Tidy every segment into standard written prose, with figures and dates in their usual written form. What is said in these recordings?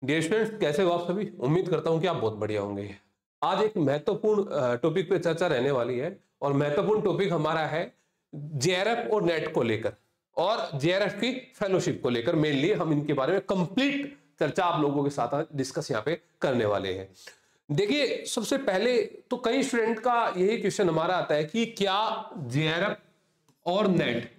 Dear students, कैसे हो आप सभी? उम्मीद करता हूं कि आप बहुत बढ़िया होंगे। आज एक महत्वपूर्ण टॉपिक पे चर्चा रहने वाली है और महत्वपूर्ण टॉपिक हमारा है जेआरएफ और नेट को लेकर और जेआरएफ की फेलोशिप को लेकर। मेनली हम इनके बारे में कंप्लीट चर्चा आप लोगों के साथ डिस्कस यहाँ पे करने वाले हैं। देखिए, सबसे पहले तो कई स्टूडेंट का यही क्वेश्चन हमारा आता है कि क्या जेआरएफ और नेट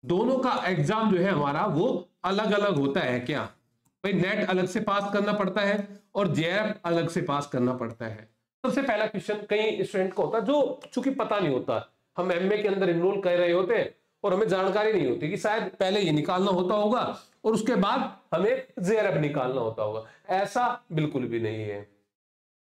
दोनों का एग्जाम जो है हमारा वो अलग अलग होता है क्या? भाई, नेट अलग से पास करना पड़ता है और जेआरएफ अलग से पास करना पड़ता है। सबसे पहला क्वेश्चन कई स्टूडेंट को होता है, जो चूंकि पता नहीं होता, हम एमए के अंदर इनरोल कर रहे होते हैं और हमें जानकारी नहीं होती कि शायद पहले ये निकालना होता होगा और उसके बाद हमें जेआरएफ निकालना होता होगा। ऐसा बिल्कुल भी नहीं है।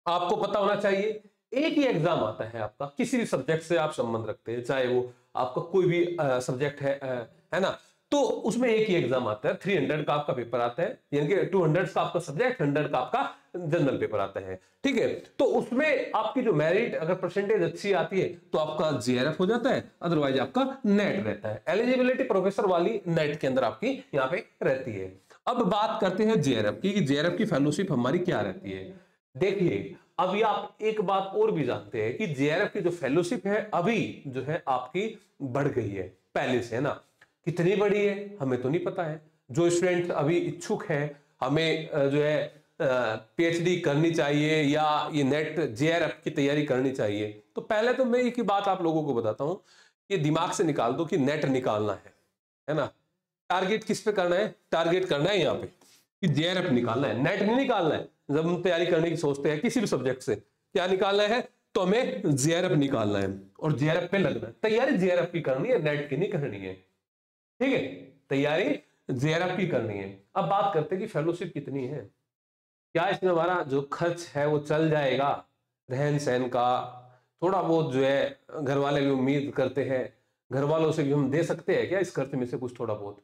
आपको पता होना चाहिए एक ही एग्जाम आता है आपका, किसी भी सब्जेक्ट से आप संबंध रखते हैं, चाहे वो आपका कोई भी सब्जेक्ट है ना, तो उसमें एक ही एग्जाम आता है। 300 का आपका पेपर आता है, यानी कि 200 का आपका सब्जेक्ट, 100 का आपका जनरल पेपर आता है। ठीक है, तो उसमें आपकी जो मेरिट अगर परसेंटेज अच्छी आती है तो आपका जेआरएफ हो जाता है, अदरवाइज आपका नेट रहता है। एलिजिबिलिटी प्रोफेसर वाली नेट के अंदर आपकी यहाँ पे रहती है। अब बात करते हैं जेआरएफ की, जेआरएफ की फेलोशिप हमारी क्या रहती है। देखिए, अभी आप एक बात और भी जानते हैं कि जेआरएफ की जो फेलोशिप है अभी जो है आपकी बढ़ गई है पहले से, है ना। कितनी बड़ी है हमें तो नहीं पता है। जो स्टूडेंट अभी इच्छुक है, हमें जो है पीएचडी करनी चाहिए या ये नेट जेआरएफ की तैयारी करनी चाहिए, तो पहले तो मैं एक ही बात आप लोगों को बताता हूं, ये दिमाग से निकाल दो कि नेट निकालना है ना। टारगेट किस पे करना है? टारगेट करना है यहाँ पे कि जेआरएफ निकालना है, नेट नहीं निकालना है। जब हम तैयारी करने की सोचते हैं किसी भी सब्जेक्ट से, क्या निकालना है? तो हमें जेआरएफ निकालना है और जेआरएफ पे लगना है। तैयारी जेआरएफ की करनी है, नेट की नहीं करनी है। ठीक है, तैयारी जेआरएफ की करनी है। अब बात करते हैं कि फेलोशिप कितनी है, क्या इसमें हमारा जो खर्च है वो चल जाएगा, रहन सहन का थोड़ा बहुत जो है घर वाले भी उम्मीद करते हैं, घर वालों से भी हम दे सकते हैं क्या इस खर्च में से कुछ थोड़ा बहुत,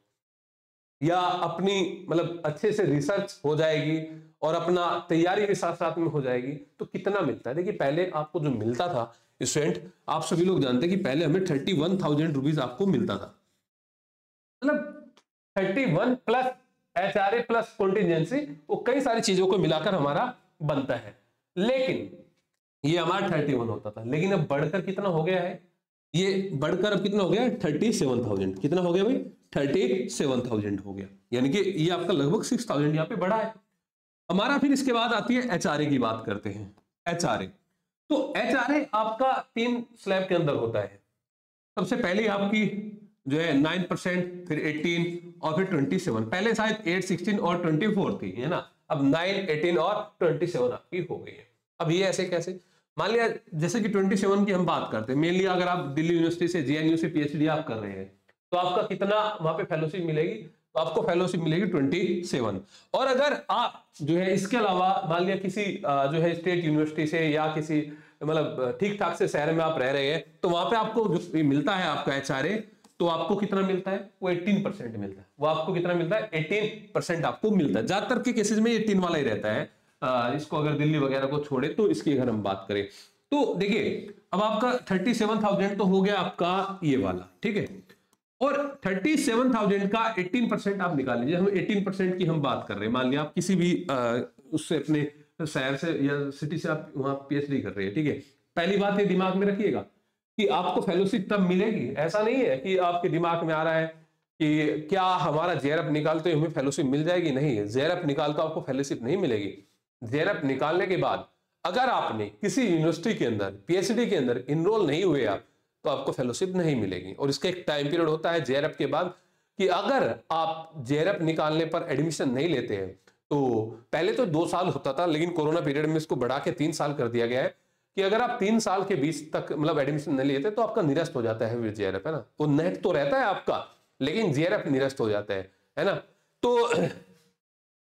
या अपनी मतलब अच्छे से रिसर्च हो जाएगी और अपना तैयारी भी साथ साथ में हो जाएगी। तो कितना मिलता है? देखिए, पहले आपको जो मिलता था स्टूडेंट, आप सभी लोग जानते हैं कि पहले हमें 31,000 रुपीज आपको मिलता था। मतलब 31 प्लस एचआरए प्लस कॉन्टिजेंसी, वो कई सारी चीजों को मिलाकर हमारा बनता है। लेकिन ये हमारा 31 होता था, लेकिन अब बढ़कर कितना हो गया है? ये बढ़कर अब कितना हो गया? 37,000। कितना हो गया भाई? 37,000 हो गया, यानी कि ये आपका लगभग 6,000 यहाँ पे बढ़ा है हमारा। फिर इसके बाद आती है एचआरए की बात करते हैं। एचआरए, तो एचआरए आपका 3 स्लैब के अंदर होता है। सबसे पहले आपकी जो है 9%, फिर 18 और फिर 27। पहले शायद 8, 16 और 24 थी, है ना। अब 9, 18 और 27 आपकी हो गई है। अब ये ऐसे कैसे? मान लिया जैसे कि 27 की हम बात करते हैं, मेनली अगर आप दिल्ली यूनिवर्सिटी से, जेएनयू से पीएचडी आप कर रहे हैं, तो आपका कितना वहां पे फेलोशिप मिलेगी? तो आपको फेलोशिप मिलेगी 27। और अगर आप जो है इसके अलावा मान लिया किसी जो है स्टेट यूनिवर्सिटी से या किसी मतलब ठीक ठाक से शहर में आप रह रहे हैं, तो वहां पे आपको जो मिलता है आपका एचआरए, तो आपको कितना मिलता है? वो 18% मिलता है। वो आपको कितना मिलता है? 18% आपको मिलता है। ज्यादातर के केसेस में 18 वाला ही रहता है। इसको अगर दिल्ली वगैरह को छोड़े तो इसकी अगर हम बात करें तो देखिए, अब आपका 37,000 तो हो गया आपका ये वाला, ठीक है। और 37,000 का 18% आप निकाल लीजिए। हम 18% की हम बात कर रहे हैं। मान लिया आप किसी भी उससे अपने शहर से या सिटी से आप वहां पीएचडी कर रहे हैं, ठीक है। पहली बात ये दिमाग में रखिएगा कि आपको फेलोशिप तब मिलेगी। ऐसा नहीं है कि आपके दिमाग में आ रहा है कि क्या हमारा जेआरएफ निकालते हमें फेलोशिप मिल जाएगी। नहीं, जेआरएफ निकालता आपको फेलोशिप नहीं मिलेगी। जेआरएफ निकालने के बाद अगर आपने किसी यूनिवर्सिटी के अंदर पीएचडी के अंदर इनरोल नहीं हुए आप, तो आपको फेलोशिप नहीं मिलेगी। और इसका एक टाइम पीरियड होता है जेआरएफ के बाद कि अगर आप जेआरएफ निकालने पर एडमिशन नहीं लेते हैं, तो पहले तो 2 साल होता था, लेकिन कोरोना पीरियड में इसको बढ़ा के 3 साल कर दिया गया है कि अगर आप 3 साल के बीच तक मतलब एडमिशन नहीं लेते तो आपका निरस्त हो जाता है जेआरएफ, है ना। वो नेट तो रहता है आपका, लेकिन जेआरएफ निरस्त हो जाता है ना। तो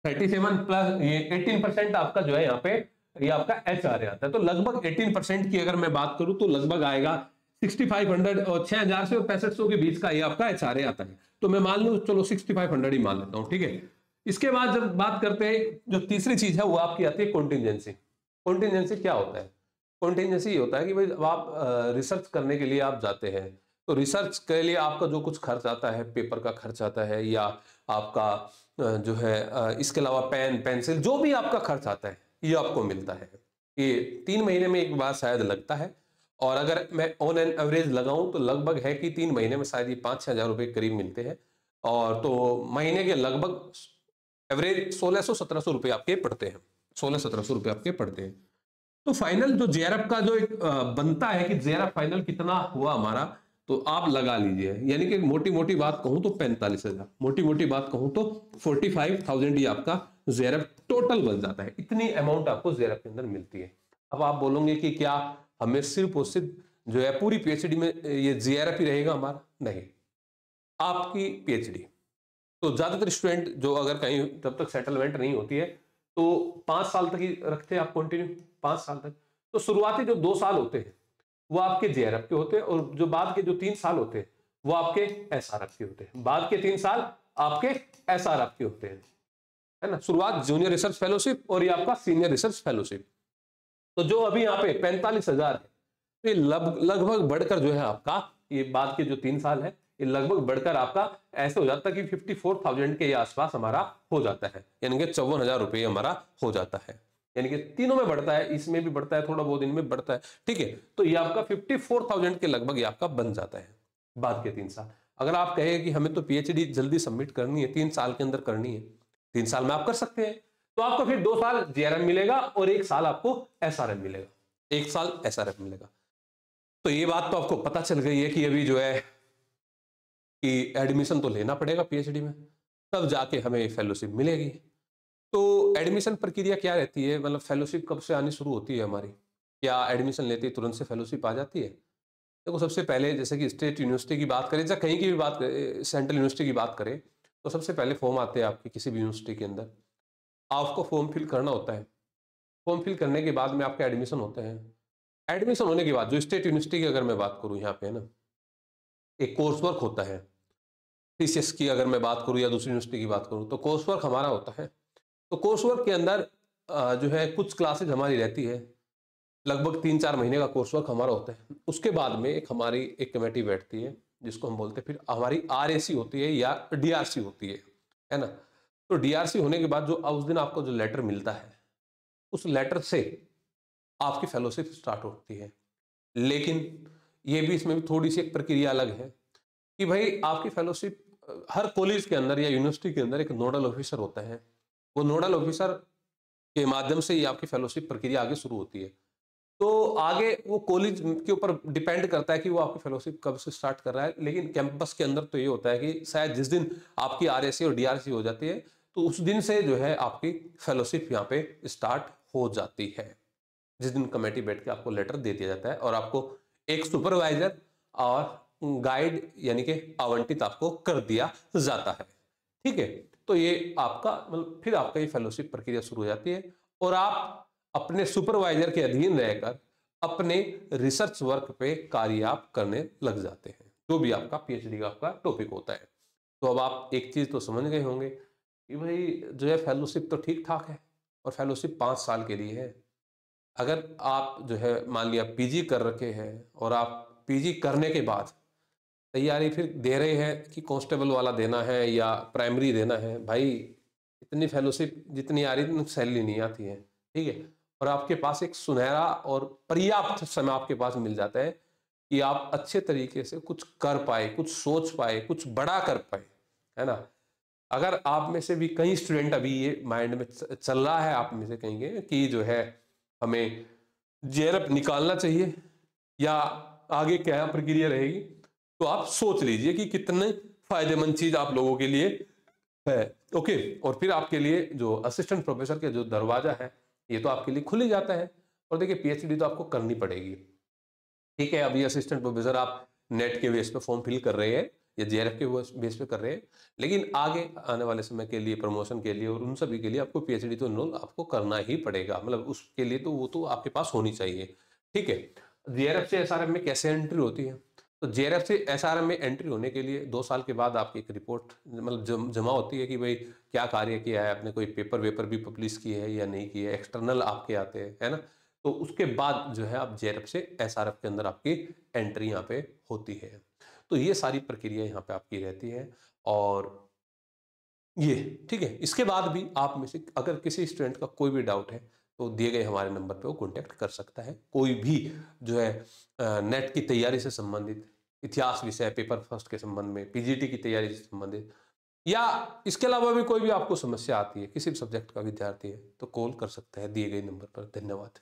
37 प्लस ये 18% आपका जो है यहाँ पे ये आपका एचआरए आता है। तो लगभग 18% की अगर मैं बात करूं तो लगभग आएगा 6500 और 6000 से 6500 के बीच का ये आपका एचआरए आता है। तो मैं मान लूं, चलो 6500 ही मान लेता हूं, ठीक है। इसके बाद जब बात करते हैं, जो तीसरी चीज है वो आपकी आती है कॉन्टिजेंसी। कॉन्टिजेंसी क्या होता है? कॉन्टिजेंसी ये होता है कि भाई जब आप रिसर्च करने के लिए आप जाते हैं, तो रिसर्च के लिए आपका जो कुछ खर्च आता है, पेपर का खर्च आता है या आपका जो है इसके अलावा पेन पेंसिल जो भी आपका खर्च आता है ये आपको मिलता है। ये 3 महीने में एक बार शायद लगता है, और अगर मैं ऑन एन एवरेज लगाऊं तो लगभग है कि 3 महीने में शायद ये 5-6 हज़ार रुपये करीब मिलते हैं। और तो महीने के लगभग एवरेज 1600-1700 रुपये आपके पड़ते हैं, 1600-1700 रुपये आपके पड़ते हैं। तो फाइनल जो जेआरएफ का जो एक बनता है कि जेआरएफ फाइनल कितना हुआ हमारा, तो आप लगा लीजिए। यानी कि मोटी मोटी बात कहूं तो 45,000, मोटी मोटी बात कहूं तो 45,000 ये आपका जेआरएफ टोटल बन जाता है। इतनी अमाउंट आपको जेआरएफ के अंदर मिलती है। अब आप बोलोगे कि क्या हमें सिर्फ और सिर्फ जो है पूरी पीएचडी में ये जेआरएफ ही रहेगा हमारा? नहीं, आपकी पीएचडी तो ज्यादातर स्टूडेंट जो अगर कहीं जब तक सेटलमेंट नहीं होती है तो 5 साल तक ही रखते हैं आप कंटिन्यू, 5 साल तक। तो शुरुआती जो 2 साल होते हैं वो आपके जेआरएफ के होते हैं, और जो बाद के जो 3 साल होते हैं वो आपके एसआरएफ के होते हैं। बाद के 3 साल आपके एसआरएफ के होते हैं, है ना। शुरुआत जूनियर रिसर्च फेलोशिप और ये आपका सीनियर रिसर्च फेलोशिप। तो जो अभी यहाँ पे 45,000 है, तो ये लगभग बढ़कर जो है आपका ये बाद के जो 3 साल है ये लगभग बढ़कर आपका ऐसे हो जाता है कि 54,000 के आसपास हमारा हो जाता है, यानी कि 54,000 रुपये हमारा हो जाता है। यानी कि तीनों में बढ़ता है, इसमें भी बढ़ता है, थोड़ा बहुत इनमें बढ़ता है, ठीक है। तो ये आपका 54,000 के लगभग ये आपका बन जाता है बाद के 3 साल। अगर आप कहें कि हमें तो पीएचडी जल्दी सबमिट करनी है, 3 साल के अंदर करनी है, 3 साल में आप कर सकते हैं, तो आपको फिर 2 साल जेआरएम मिलेगा और 1 साल आपको एसआरएम मिलेगा, 1 साल एसआरएफ मिलेगा। तो ये बात तो आपको पता चल गई है कि अभी जो है कि एडमिशन तो लेना पड़ेगा पीएचडी में, तब जाके हमें फेलोशिप मिलेगी। तो एडमिशन प्रक्रिया क्या रहती है, मतलब फेलोशिप कब से आनी शुरू होती है हमारी, क्या एडमिशन लेते ही तुरंत से फेलोशिप आ जाती है? देखो, सबसे पहले जैसे कि स्टेट यूनिवर्सिटी की बात करें या कहीं की भी बात करें, सेंट्रल यूनिवर्सिटी की बात करें, तो सबसे पहले फॉर्म आते हैं आपके किसी भी यूनिवर्सिटी के अंदर, आपको फॉर्म फिल करना होता है। फॉर्म फिल करने के बाद में आपका एडमिशन होते हैं। एडमिशन होने के बाद जो स्टेट यूनिवर्सिटी की अगर मैं बात करूं यहाँ पे, है ना, एक कोर्स वर्क होता है। टीसीएस की अगर मैं बात करूं या दूसरी यूनिवर्सिटी की बात करूं तो कोर्स वर्क हमारा होता है। तो कोर्स वर्क के अंदर जो है कुछ क्लासेज हमारी रहती है, लगभग 3-4 महीने का कोर्स वर्क हमारा होता है। उसके बाद में एक हमारी एक कमेटी बैठती है जिसको हम बोलते हैं, फिर हमारी आरएसी होती है या डीआरसी होती है ना। तो डीआरसी होने के बाद जो उस दिन आपको जो लेटर मिलता है, उस लेटर से आपकी फेलोशिप स्टार्ट होती है। लेकिन ये भी, इसमें भी थोड़ी सी एक प्रक्रिया अलग है कि भाई आपकी फेलोशिप हर कॉलेज के अंदर या यूनिवर्सिटी के अंदर एक नोडल ऑफिसर होता है। वो नोडल ऑफिसर के माध्यम से ही आपकी फेलोशिप प्रक्रिया आगे शुरू होती है। तो आगे वो कॉलेज के ऊपर डिपेंड करता है कि वो आपकी फेलोशिप कब से स्टार्ट कर रहा है। लेकिन कैंपस के अंदर तो ये होता है कि शायद जिस दिन आपकी आरएसी और डीआरसी हो जाती है, तो उस दिन से जो है आपकी फेलोशिप यहाँ पे स्टार्ट हो जाती है। जिस दिन कमेटी बैठ के आपको लेटर दे दिया जाता है और आपको एक सुपरवाइजर और गाइड यानी कि आवंटित आपको कर दिया जाता है, ठीक है। तो ये आपका मतलब फिर आपका ये फेलोशिप प्रक्रिया शुरू हो जाती है और आप अपने सुपरवाइजर के अधीन रहकर अपने रिसर्च वर्क पे कार्य आप करने लग जाते हैं, जो भी आपका पीएचडी का आपका टॉपिक होता है। तो अब आप एक चीज तो समझ गए होंगे कि भाई जो है फेलोशिप तो ठीक ठाक है और फेलोशिप 5 साल के लिए है। अगर आप जो है मान लिया पीजी कर रखे हैं और आप पीजी करने के बाद तैयारी फिर दे रहे हैं कि कांस्टेबल वाला देना है या प्राइमरी देना है, भाई इतनी फेलोशिप जितनी आ रही सैलरी नहीं आती है, ठीक है। और आपके पास एक सुनहरा और पर्याप्त समय आपके पास मिल जाता है कि आप अच्छे तरीके से कुछ कर पाए, कुछ सोच पाए, कुछ बड़ा कर पाए, है ना। अगर आप में से भी कई स्टूडेंट अभी ये माइंड में चल रहा है, आप में से कहेंगे कि जो है हमें जेआरएफ निकालना चाहिए या आगे क्या प्रक्रिया रहेगी, तो आप सोच लीजिए कि कितने फायदेमंद चीज आप लोगों के लिए है। ओके, और फिर आपके लिए जो असिस्टेंट प्रोफेसर के जो दरवाजा है ये तो आपके लिए खुल ही जाता है। और देखिए पीएचडी तो आपको करनी पड़ेगी, ठीक है। अभी असिस्टेंट प्रोफेसर आप नेट के बेस पे फॉर्म फिल कर रहे हैं या जेआरएफ के बेस पे कर रहे हैं, लेकिन आगे आने वाले समय के लिए प्रमोशन के लिए और उन सभी के लिए आपको पीएचडी तो एनरोल आपको करना ही पड़ेगा, मतलब उसके लिए तो वो तो आपके पास होनी चाहिए, ठीक है। जेआरएफ से एसआरएफ में कैसे एंट्री होती है, तो जेआरएफ से एसआरएफ में एंट्री होने के लिए 2 साल के बाद आपकी एक रिपोर्ट मतलब जमा होती है कि भाई क्या कार्य किया है आपने, कोई पेपर वेपर भी पब्लिश किए है या नहीं किए, एक्सटर्नल आपके आते हैं, है ना। तो उसके बाद जो है आप जेआरएफ से एसआरएफ के अंदर आपकी एंट्री यहाँ पे होती है। तो ये सारी प्रक्रिया यहाँ पे आपकी रहती है। और ये ठीक है। इसके बाद भी आप में से अगर किसी स्टूडेंट का कोई भी डाउट है तो दिए गए हमारे नंबर पे वो कॉन्टैक्ट कर सकता है। कोई भी जो है नेट की तैयारी से संबंधित, इतिहास विषय पेपर फर्स्ट के संबंध में, पीजीटी की तैयारी से संबंधित, या इसके अलावा भी कोई भी आपको समस्या आती है, किसी भी सब्जेक्ट का विद्यार्थी है तो कॉल कर सकता है दिए गए नंबर पर। धन्यवाद।